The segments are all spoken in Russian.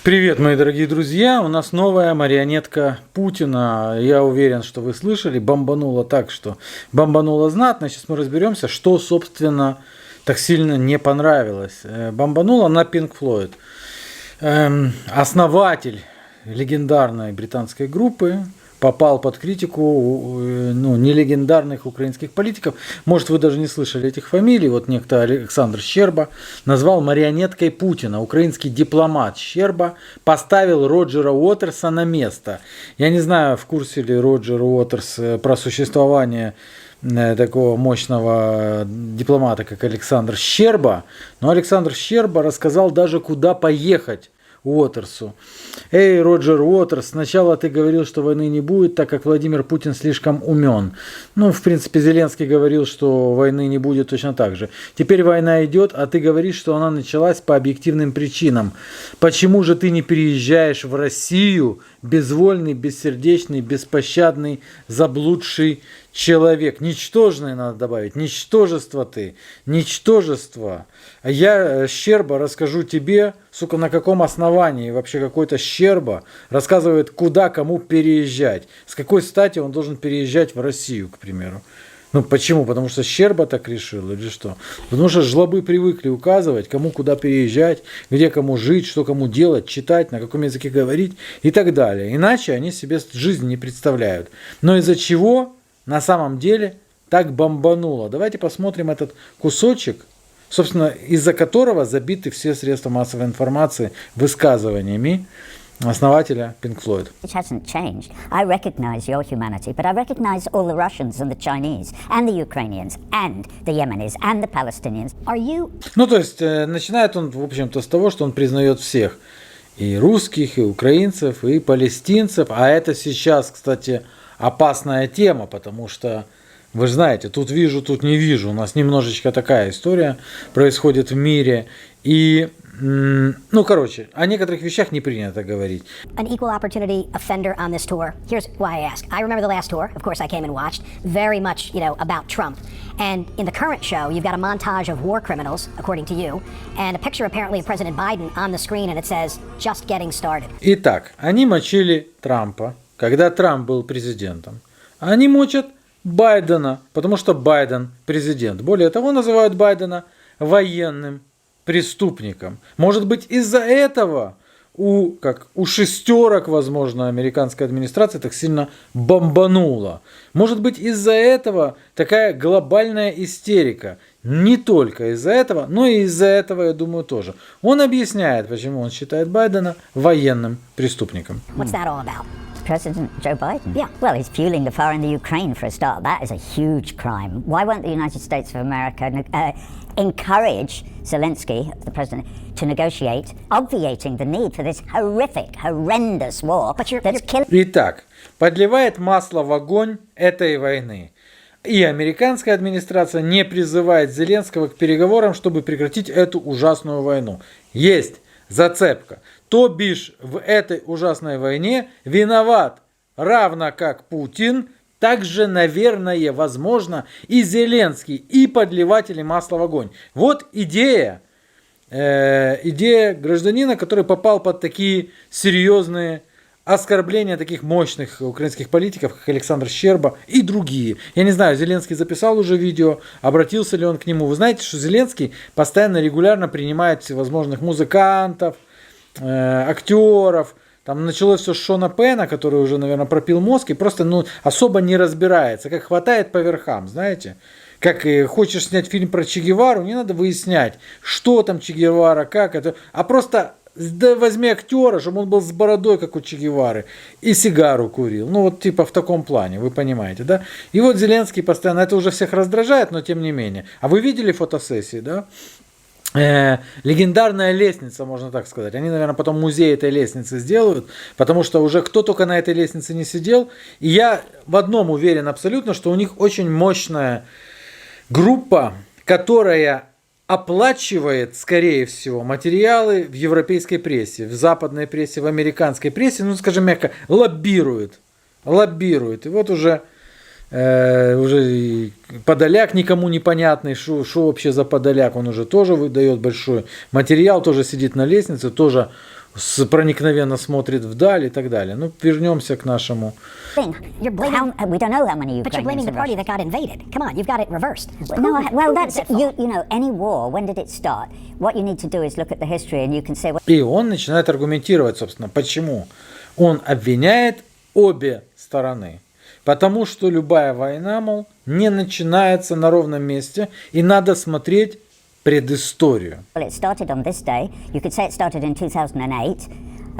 Привет, мои дорогие друзья! У нас новая марионетка Путина. Я уверен, что вы слышали, бомбануло так, что бомбануло знатно. Сейчас мы разберемся, что, собственно, так сильно не понравилось. Бомбануло на Pink Floyd. Основатель легендарной британской группы попал под критику нелегендарных украинских политиков. Может, вы даже не слышали этих фамилий. Вот некто Александр Щерба назвал марионеткой Путина. Украинский дипломат Щерба поставил Роджера Уотерса на место. Я не знаю, в курсе ли Роджер Уотерс про существование такого мощного дипломата, как Александр Щерба. Но Александр Щерба рассказал даже, куда поехать Уотерсу. Эй, Роджер Уотерс, сначала ты говорил, что войны не будет, так как Владимир Путин слишком умен. Ну, в принципе, Зеленский говорил, что войны не будет точно так же. Теперь война идет, а ты говоришь, что она началась по объективным причинам. Почему же ты не переезжаешь в Россию, безвольный, бессердечный, беспощадный, заблудший человек? Ничтожный надо добавить. Ничтожество ты. Ничтожество. А я, Щерба, расскажу тебе, сука, на каком основании вообще какой-то Щерба рассказывает, куда кому переезжать. С какой стати он должен переезжать в Россию, к примеру. Ну почему? Потому что Щерба так решил или что? Потому что жлобы привыкли указывать, кому куда переезжать, где кому жить, что кому делать, читать, на каком языке говорить и так далее. Иначе они себе жизнь не представляют. Но из-за чего на самом деле так бомбануло? Давайте посмотрим этот кусочек, собственно, из-за которого забиты все средства массовой информации высказываниями основателя Pink Floyd. It hasn't changed. I recognize your humanity, but I recognize all the Russians and the Chinese and the Ukrainians and the Yemenis and the Palestinians. Are you... Ну, то есть, начинает он, в общем-то, с того, что он признает всех. И русских, и украинцев, и палестинцев. А это сейчас, кстати, опасная тема, потому что, вы же знаете, тут вижу, тут не вижу. У нас немножечко такая история происходит в мире. И, ну, короче, о некоторых вещах не принято говорить. An equal opportunity offender on this tour. Here's why I ask. I remember the last tour. Of course, I came and watched. Very much, about Trump. And in the current show, you've got a montage of war criminals, according to you, and a picture apparently of President Biden on the screen, and it says, just getting started. Итак, они мочили Трампа, когда Трамп был президентом. Они мочат Байдена, потому что Байден президент. Более того, называют Байдена военным преступником. Может быть, из-за этого у шестерок, возможно, американской администрации так сильно бомбануло. Может быть, из-за этого такая глобальная истерика. Не только из-за этого, но и из-за этого, я думаю, тоже. Он объясняет, почему он считает Байдена военным преступником. What's that all about? President Joe Biden? Yeah. Well, he's fueling the fire in the Ukraine for a start. That is a huge crime. Why won't the United States of America encourage Zelensky, the president, to negotiate, obviating the need for this horrific, horrendous war that's killing... Итак, подливает масло в огонь этой войны. И американская администрация не призывает Зеленского к переговорам, чтобы прекратить эту ужасную войну. Есть зацепка. То бишь в этой ужасной войне виноват, равно как Путин, также, наверное, возможно, и Зеленский, и подливатели масла в огонь. Вот идея гражданина, который попал под такие серьезные оскорбления таких мощных украинских политиков, как Александр Щерба и другие. Я не знаю, Зеленский записал уже видео, обратился ли он к нему. Вы знаете, что Зеленский постоянно, регулярно принимает всевозможных музыкантов, актеров. Там началось все с Шона Пена, который уже, наверное, пропил мозг и просто особо не разбирается. Как хватает по верхам, знаете. Как хочешь снять фильм про Че Гевару, не надо выяснять, что там Че Гевара, как это. А просто возьми актера, чтобы он был с бородой, как у Че Гевары, и сигару курил. Ну, вот типа в таком плане, вы понимаете, да? И вот Зеленский постоянно, это уже всех раздражает, но тем не менее. А вы видели фотосессии, да? Легендарная лестница, можно так сказать. Они, наверное, потом музей этой лестницы сделают, потому что уже кто только на этой лестнице не сидел. И я в одном уверен абсолютно, что у них очень мощная группа, которая оплачивает, скорее всего, материалы в европейской прессе, в западной прессе, в американской прессе, ну, скажем мягко, лоббирует. И вот уже Подоляк никому непонятный, что вообще за Подоляк, он уже тоже выдает большой материал, тоже сидит на лестнице, тоже проникновенно смотрит вдаль и так далее. Ну, вернемся к нашему. You're blaming, We don't know how many but you're Ukrainians blaming the are party Russian. that got invaded. Come on, you've got it reversed. No, well, Who that's is at fault? you know, any war. When did it start? What you need to do is look at the history, and you can say, well, И он начинает аргументировать, собственно, почему. Он обвиняет обе стороны. Потому что любая война, мол, не начинается на ровном месте, и надо смотреть предысторию. it started on this day. You could say it started in 2008.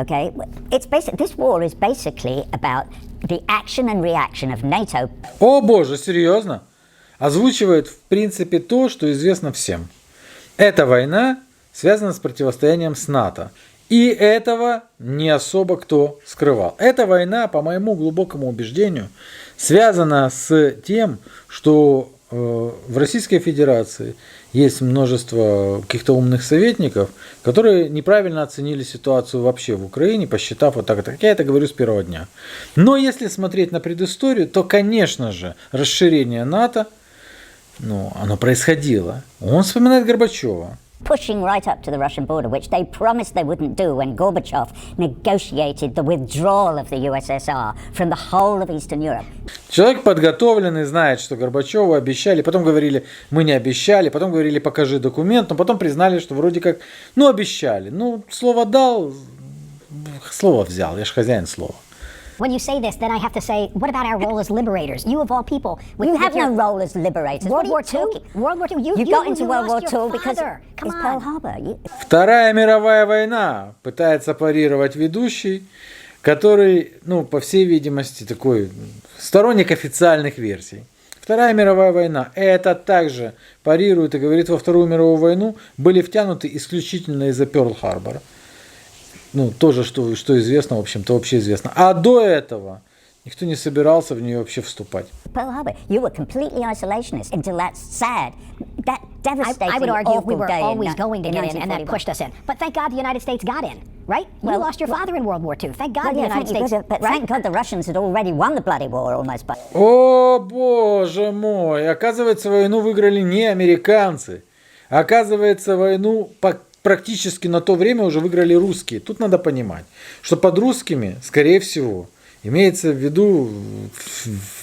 Okay, it's basic. This war is basically about the action and reaction of NATO. О боже, серьезно? Озвучивает, в принципе, то, что известно всем. Эта война связана с противостоянием с НАТО. И этого не особо кто скрывал. Эта война, по моему глубокому убеждению, связана с тем, что в Российской Федерации есть множество каких-то умных советников, которые неправильно оценили ситуацию вообще в Украине, посчитав вот так. Я это говорю с первого дня. Но если смотреть на предысторию, то, конечно же, расширение НАТО, оно происходило. Он вспоминает Горбачева. Pushing right up to the Russian border, which they promised they wouldn't do when Gorbachev negotiated the withdrawal of the USSR from the whole of Eastern Europe. Человек подготовленный, знает, что Горбачеву обещали, потом говорили, мы не обещали, потом говорили, покажи документ, но потом признали, что вроде как, обещали. Слово дал, слово взял, я ж хозяин слова. When you say this, then I have to say, what about our role as liberators? You of all people. You have no role as liberators. World What War are you II. talking? World War II. You got into World War lost your II because father. Come it's Pearl on. Harbor. Вторая мировая война пытается парировать ведущий, который, по всей видимости, такой сторонник официальных версий. Вторая мировая война это также парирует и говорит, во Вторую мировую войну были втянуты исключительно из-за Пёрл-Харбора. Тоже, что известно, в общем-то, общеизвестно. А до этого никто не собирался в нее вообще вступать. Pearl Harbor. You were completely isolationist until that sad, that devastating, I would argue awful we were day always in, going to in get in, and that 1941. pushed us in. But thank God the United States got in, right? You Well, lost your father in World War II. Thank God Well, the yeah, United thank you, States, but right? thank God the Russians had already won the bloody war almost. But О, боже мой! Оказывается, войну выиграли не американцы. Оказывается, войну практически на то время уже выиграли русские. Тут надо понимать, что под русскими, скорее всего, имеется в виду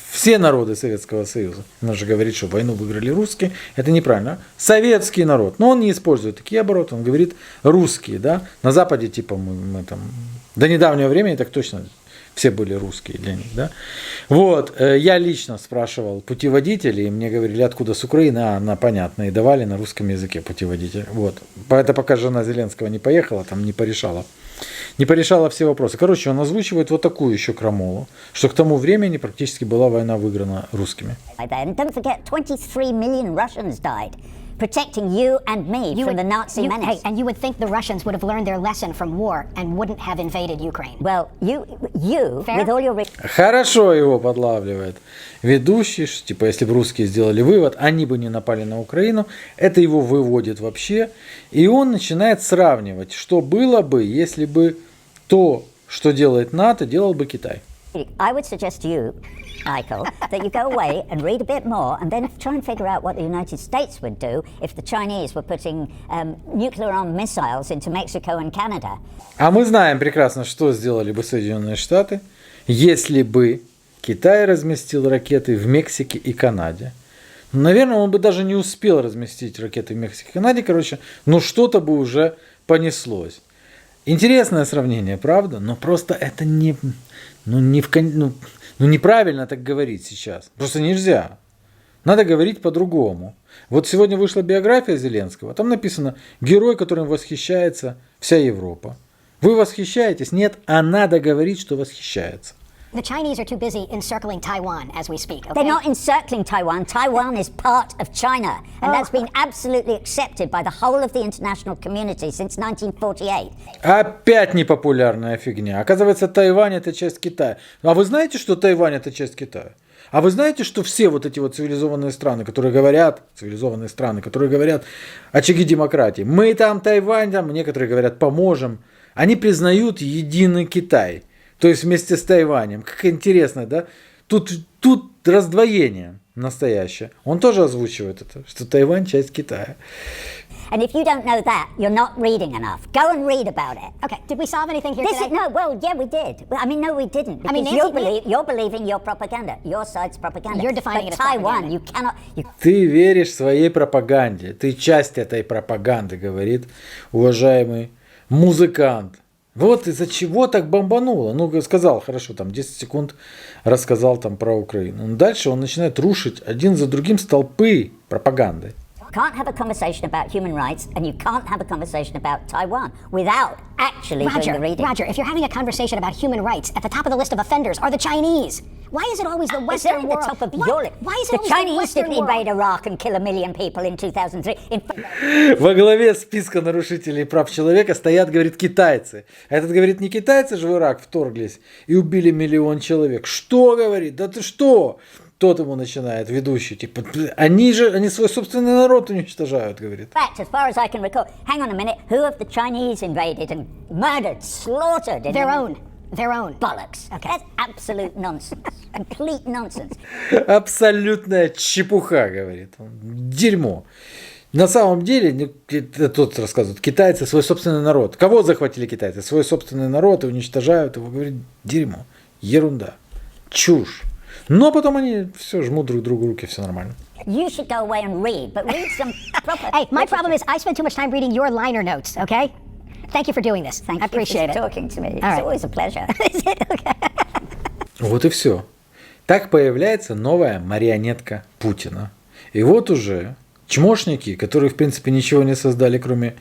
все народы Советского Союза. Он же говорит, что войну выиграли русские. Это неправильно. Советский народ. Но он не использует такие обороты. Он говорит русские. Да? На Западе типа мы там до недавнего времени так точно все были русские для них. Да? Я лично спрашивал путеводителей, и мне говорили, откуда с Украины, понятно, и давали на русском языке путеводитель. Это пока жена Зеленского не поехала, там не порешала все вопросы. Короче, он озвучивает вот такую еще крамолу, что к тому времени практически была война выиграна русскими. and don't forget, 23 million Russians died protecting you and me from the Nazi menace. And you would think the Russians would have learned their lesson from war and wouldn't have invaded Ukraine. Well, you Fair? with all your Хорошо его подлавливает ведущий, что, типа, если бы русские сделали вывод, они бы не напали на Украину, это его выводит вообще, и он начинает сравнивать, что было бы, если бы то, что делает НАТО, делал бы Китай. I would suggest to you, Michael, that you go away and read a bit more and then try and figure out what the United States would do if the Chinese were putting nuclear-armed missiles into Mexico and Canada. А мы знаем прекрасно, что сделали бы Соединенные Штаты, если бы Китай разместил ракеты в Мексике и Канаде. Наверное, он бы даже не успел разместить ракеты в Мексике и Канаде, что-то бы уже понеслось. Интересное сравнение, правда? Но просто это неправильно так говорить сейчас. Просто нельзя. Надо говорить по-другому. Сегодня вышла биография Зеленского. Там написано «Герой, которым восхищается вся Европа». Вы восхищаетесь? Нет, а надо говорить, что восхищается. The Chinese are too busy encircling Taiwan as we speak. Okay? They're not encircling Taiwan. Taiwan is part of China. And that's been absolutely accepted by the whole of the international community since 1948. Опять непопулярная фигня. Оказывается, Тайвань это часть Китая. А вы знаете, что Тайвань это часть Китая? А вы знаете, что все эти цивилизованные страны, которые говорят очаги демократии, мы там Тайвань, некоторые говорят поможем, они признают единый Китай. То есть вместе с Тайванем. Как интересно, да? Тут раздвоение. настоящая, он тоже озвучивает это, что Тайвань часть Китая. And if you don't know that, you're not reading enough. Go and read about it. Okay, did we solve anything here This today? is, no, well, yeah, we did. I mean, no, we didn't. Because I mean, you're believing your propaganda, your side's propaganda. You're defining but it as Taiwan, propaganda. you cannot. Ты веришь своей пропаганде, ты часть этой пропаганды, говорит уважаемый музыкант. Вот из-за чего так бомбануло. Ну, сказал, хорошо, там 10 секунд рассказал там про Украину. Но дальше он начинает рушить один за другим столпы пропаганды. Can't have a conversation about human rights, and you can't have a conversation about Taiwan without actually doing the reading. Roger, if you're having a conversation about human rights, at the top of the list of offenders are the Chinese. Why is it always the It's Western only world? the top of Why- your list. Why is it The always Chinese the Western didn't invade world? Iraq and kill 1 million people in 2003. Во главе списка нарушителей прав человека стоят, говорит, китайцы. А этот говорит, не китайцы же в Ирак вторглись и убили 1 миллион человек. Что, говорит, да ты что? Тот ему начинает, ведущий, типа, они свой собственный народ уничтожают, говорит. fact, as far as I can recall, hang on a minute, who have the Chinese invaded and murdered, slaughtered? In Their the- own. Their own. Bollocks. Okay. That's absolute nonsense. Complete nonsense. Абсолютная чепуха, говорит он. Дерьмо. На самом деле, тот рассказывает, китайцы свой собственный народ. Кого захватили китайцы? Свой собственный народ и уничтожают его. Говорит, дерьмо. Ерунда. Чушь. Но потом они все жмут друг другу руки, все нормально. You should go away and read, but read some proper. Hey, my problem is I spend too much time reading your liner notes, okay? Thank you for doing this. Thank I appreciate you for it. talking to me. It's All right. always a pleasure. Is it? Okay. Вот и все. Так появляется новая марионетка Путина. И вот уже чмошники, которые, в принципе, ничего не создали, кроме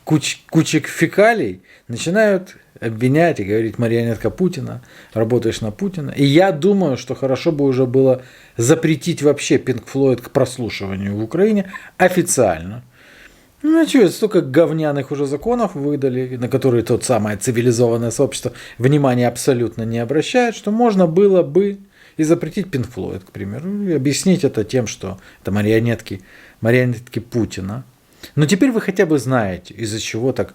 кучек фекалий, начинают обвинять и говорить: марионетка Путина, работаешь на Путина. И я думаю, что хорошо бы уже было запретить вообще Pink Floyd к прослушиванию в Украине официально. Ну, а что, столько говняных уже законов выдали, на которые тот самое цивилизованное сообщество внимания абсолютно не обращает, что можно было бы и запретить Pink Floyd, к примеру, и объяснить это тем, что это марионетки Путина. Но теперь вы хотя бы знаете, из-за чего так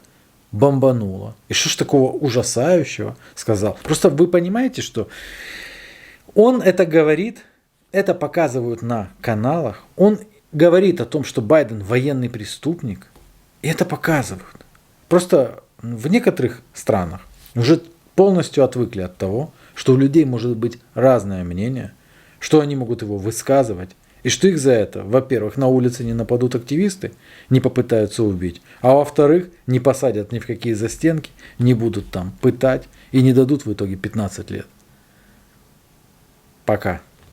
бомбануло. И что ж такого ужасающего сказал. Просто вы понимаете, что он это говорит, это показывают на каналах, он говорит о том, что Байден военный преступник, и это показывают. Просто в некоторых странах уже полностью отвыкли от того, что у людей может быть разное мнение, что они могут его высказывать, и что их за это, во-первых, на улице не нападут активисты, не попытаются убить, а во-вторых, не посадят ни в какие застенки, не будут там пытать и не дадут в итоге 15 лет. Пока.